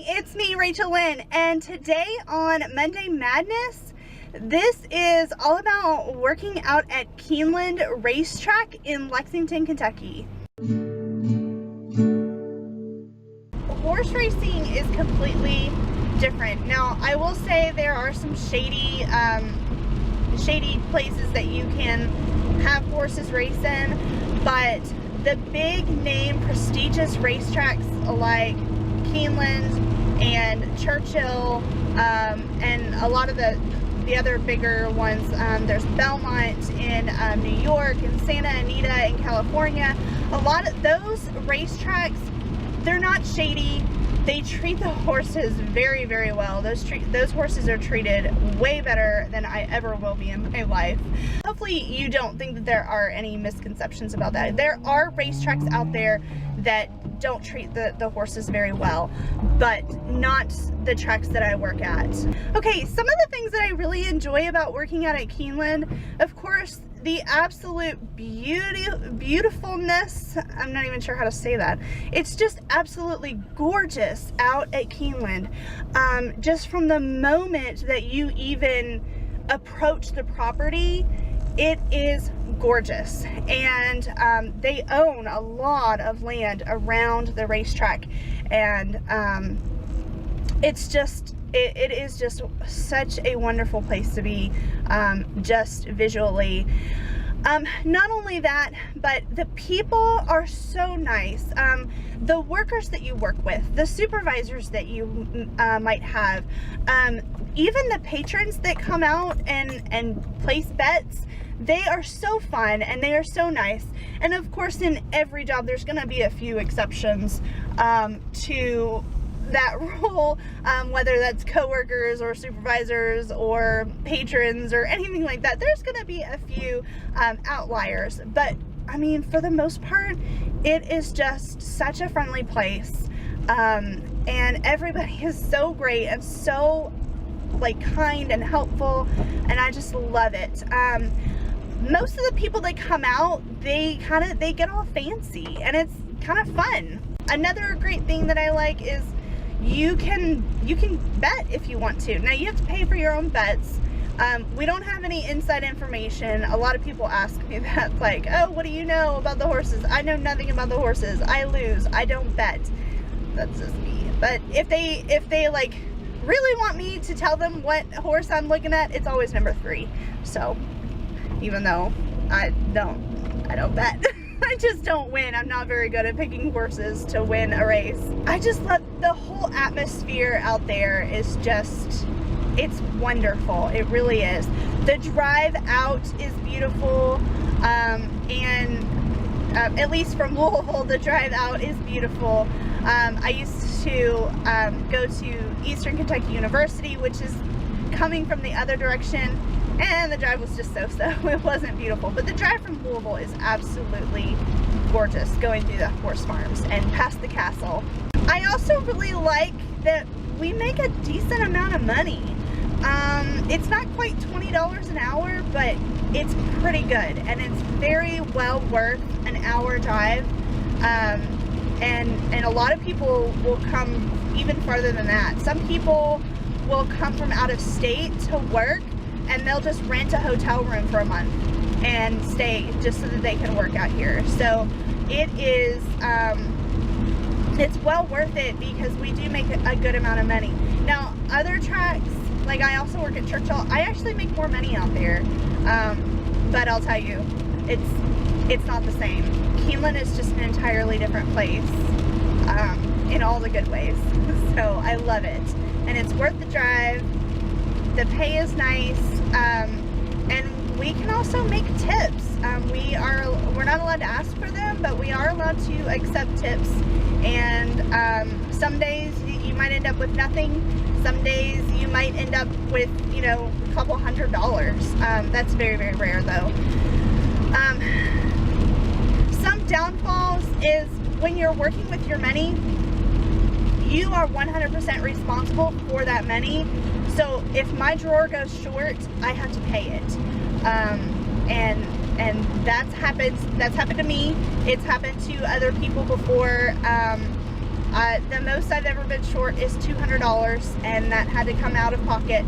it's me, RachaelLyn, and today on Monday Madness, this is all about working out at Keeneland Racetrack in Lexington, Kentucky. Horse racing is completely different. Now, I will say there are some shady places that you can have horses race in, but the big name prestigious racetracks like Keeneland and Churchill, and a lot of the other bigger ones, there's Belmont in New York and Santa Anita in California. A lot of those racetracks, they're not shady. They treat the horses very, very well. Those horses are treated way better than I ever will be in my life. Hopefully you don't think that there are any misconceptions about that. There are racetracks out there that don't treat the horses very well, but not the tracks that I work at. Okay, some of the things that I really enjoy about working out at Keeneland, of course, the absolute beautifulness, I'm not even sure how to say that. It's just absolutely gorgeous out at Keeneland. Just from the moment that you even approach the property, it is gorgeous. And they own a lot of land around the racetrack, and it's just, it is just such a wonderful place to be, just visually. Not only that, but the people are so nice. The workers that you work with, the supervisors that you might have, even the patrons that come out and place bets, they are so fun and they are so nice. And of course, in every job, there's going to be a few exceptions to that rule, whether that's coworkers or supervisors or patrons or anything like that. There's going to be a few outliers, but I mean, for the most part, it is just such a friendly place, and everybody is so great and so like kind and helpful, and I just love it. Most of the people that come out, they get all fancy, and it's kind of fun. Another great thing that I like is you can bet if you want to. Now, you have to pay for your own bets. We don't have any inside information. A lot of people ask me that, like, oh, what do you know about the horses? I know nothing about the horses. I lose. I don't bet. That's just me. But if they like really want me to tell them what horse I'm looking at, it's always number 3. So even though I don't bet. I just don't win. I'm not very good at picking horses to win a race. I just love the whole atmosphere out there. Is just, it's wonderful. It really is. The drive out is beautiful, and at least from Louisville, the drive out is beautiful. I used to go to Eastern Kentucky University, which is coming from the other direction, and the drive was just so-so. It wasn't beautiful, but the drive from Louisville is absolutely gorgeous, going through the horse farms and past the castle. I also really like that we make a decent amount of money. It's not quite $20 an hour, but it's pretty good, and it's very well worth an hour drive. And a lot of people will come even farther than that. Some people will come from out of state to work, and they'll just rent a hotel room for a month and stay just so that they can work out here. So it is, it's well worth it because we do make a good amount of money. Now, other tracks, like I also work at Churchill, I actually make more money out there, but I'll tell you, it's not the same. Keeneland is just an entirely different place, in all the good ways. So I love it, and it's worth the drive. The pay is nice, and we can also make tips. We're not allowed to ask for them, but we are allowed to accept tips. And some days you might end up with nothing. Some days you might end up with, you know, a couple $100s. That's very, very rare, though. Some downfalls is when you're working with your money, you are 100% responsible for that money. So if my drawer goes short, I have to pay it. And that's happened to me. It's happened to other people before. The most I've ever been short is $200, and that had to come out of pocket,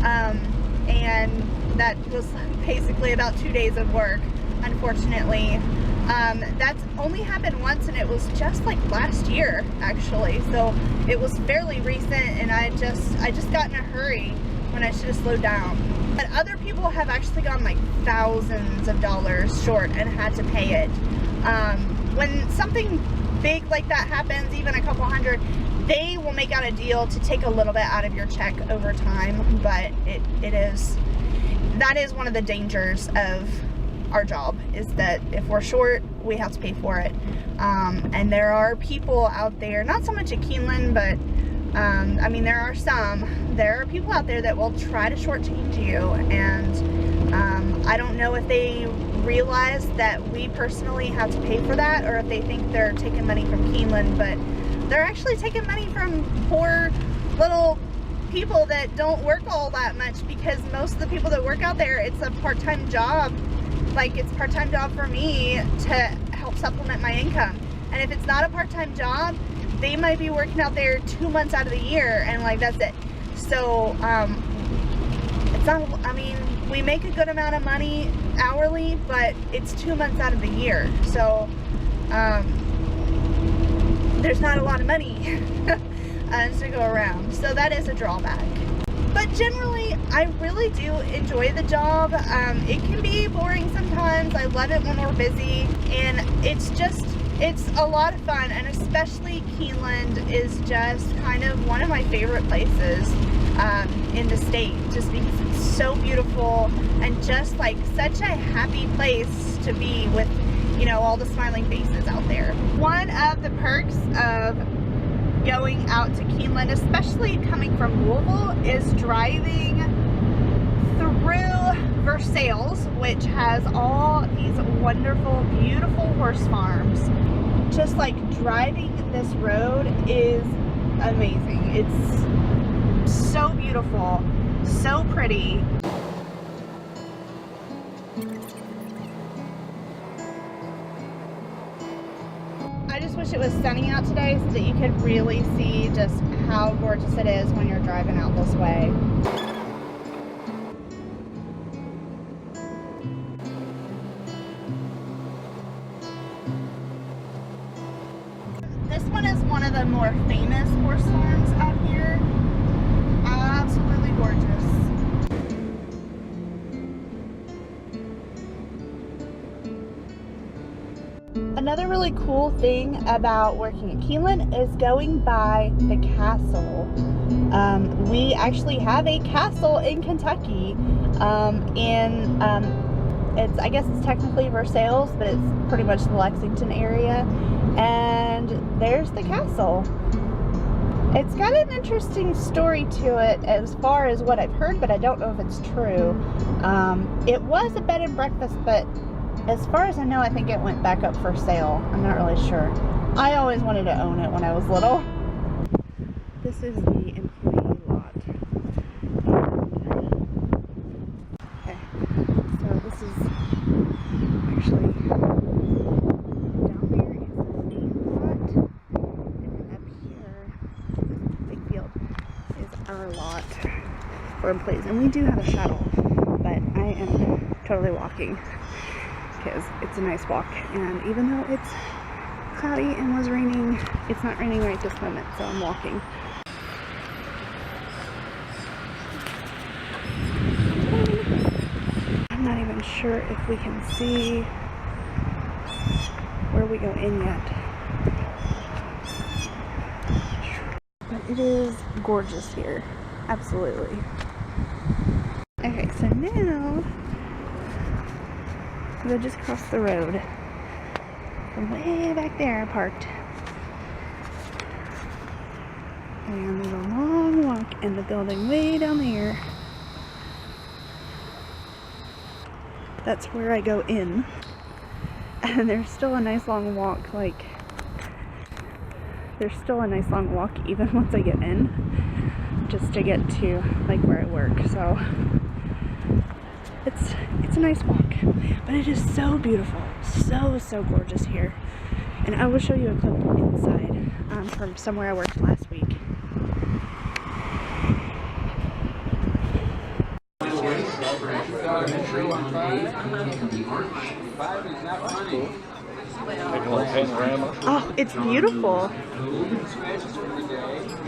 and that was basically about 2 days of work, unfortunately. That's only happened once, and it was just like last year, actually, so it was fairly recent, and I just got in a hurry when I should have slowed down. But other people have actually gone like thousands of dollars short and had to pay it. When something big like that happens, even a couple hundred, they will make out a deal to take a little bit out of your check over time, but that is one of the dangers of our job, is that if we're short, we have to pay for it. And there are people out there, not so much at Keeneland, but I mean, there are people out there that will try to shortchange you, and I don't know if they realize that we personally have to pay for that, or if they think they're taking money from Keeneland, but they're actually taking money from poor little people that don't work all that much, because most of the people that work out there, it's a part-time job. Like, it's a part-time job for me to help supplement my income. And if it's not a part-time job, they might be working out there 2 months out of the year, and like, that's it. So it's not, I mean, we make a good amount of money hourly, but it's 2 months out of the year, so there's not a lot of money to go around, so that is a drawback. But generally, I really do enjoy the job. It can be boring sometimes. I love it when we're busy, and it's a lot of fun, and especially Keeneland is just kind of one of my favorite places in the state, just because it's so beautiful and just like such a happy place to be with, you know, all the smiling faces out there. One of the perks of going out to Keeneland, especially coming from Louisville, is driving through Versailles, which has all these wonderful, beautiful horse farms. Just like driving this road is amazing. It's so beautiful, so pretty. I just wish it was sunny out today so that you could really see just how gorgeous it is when you're driving out this way. This one is one of the more famous horse farms out here. Absolutely gorgeous. Another really cool thing about working at Keeneland is going by the castle. We actually have a castle in Kentucky, I guess it's technically Versailles, but it's pretty much the Lexington area, and there's the castle. It's got an interesting story to it as far as what I've heard, but I don't know if it's true. It was a bed and breakfast, but as far as I know, I think it went back up for sale. I'm not really sure. I always wanted to own it when I was little. This is the employee lot. Okay, so this is actually down there is the main lot, and then up here, this big field, is our lot for employees. And we do have a shuttle, but I am totally walking, because it's a nice walk, and even though it's cloudy and was raining, it's not raining right this moment, so I'm walking. I'm not even sure if we can see where we go in yet, but it is gorgeous here, absolutely. Okay, so now I just crossed the road from way back there. I parked, and there's a long walk in the building way down there. That's where I go in, and there's still a nice long walk. Like, there's still a nice long walk even once I get in, just to get to like where I work. So it's a nice walk, but it is so beautiful, so gorgeous here, and I will show you a clip inside. from somewhere I worked last week. Oh, it's beautiful.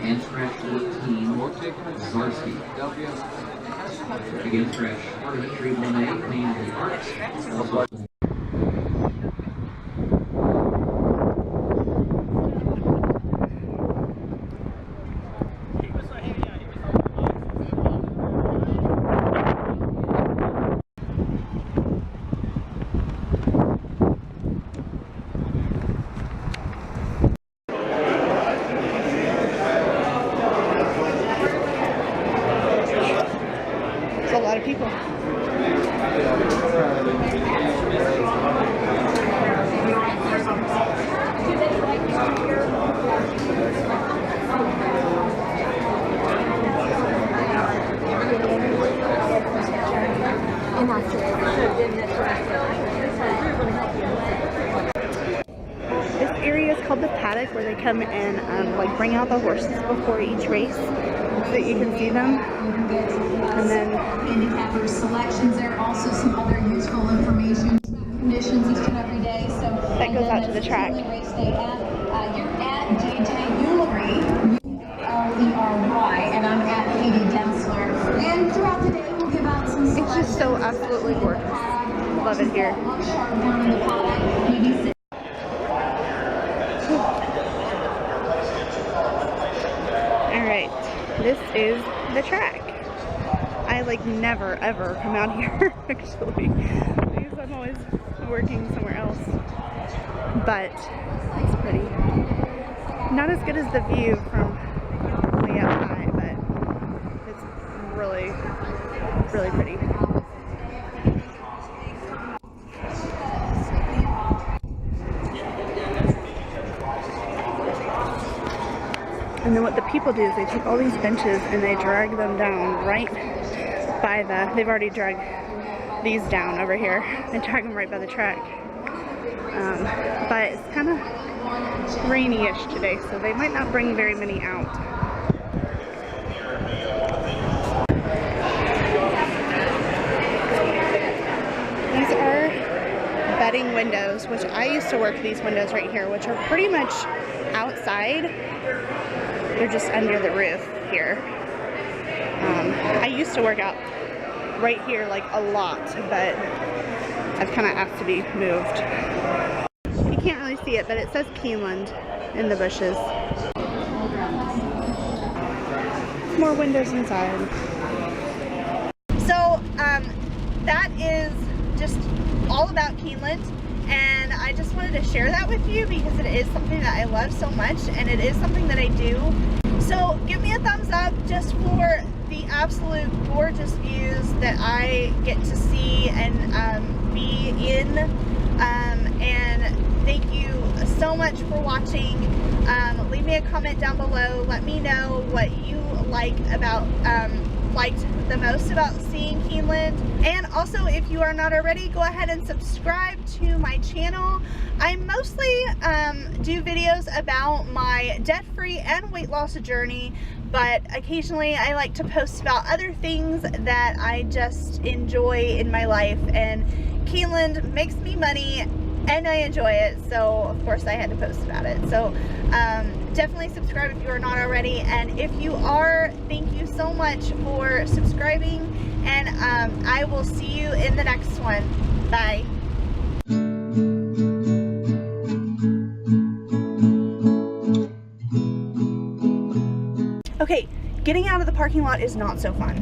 And scratch 14, Zarsky. Again, scratch Parliamentary 1A, Clean the Arts. It's a lot of people. This area is called the paddock, where they come and like bring out the horses before each race so that you can see them. And then handicapper selections. There are also some other useful information conditions each and every day. So that goes out to the track. Race day at, you're at JJ Eulery, U-L-E-R-Y, and I'm at Katie Densler. And throughout the day, we'll give out some selections. It's just so absolutely gorgeous. Love it here. Down in the paddock, maybe sit. Alright, this is the track. I like never ever come out here actually, because I'm always working somewhere else, but it's pretty. Not as good as the view from way up high, but it's really, really pretty. And then what the people do is they take all these benches and they drag them down right by the, they've already dragged these down over here and drag them right by the track. But it's kind of rainy-ish today, so they might not bring very many out. These are betting windows, which I used to work these windows right here, which are pretty much outside. They're just under the roof here. I used to work out right here like a lot, but I've kind of asked to be moved. You can't really see it, but it says Keeneland in the bushes. More windows inside. So that is just all about Keeneland, and I just wanted to share that with you because it is something that I love so much, and it is something that I do. So give me a thumbs up just for the absolute gorgeous views that I get to see and be in, and thank you so much for watching. Leave me a comment down below. Let me know what you like about liked the most about seeing Keeneland. And also, if you are not already, go ahead and subscribe to my channel. I mostly do videos about my debt-free and weight loss journey, but occasionally I like to post about other things that I just enjoy in my life, and Keeneland makes me money and I enjoy it, so of course I had to post about it. So definitely subscribe if you are not already, and if you are, thank you so much for subscribing, and I will see you in the next one. Bye. Okay, getting out of the parking lot is not so fun.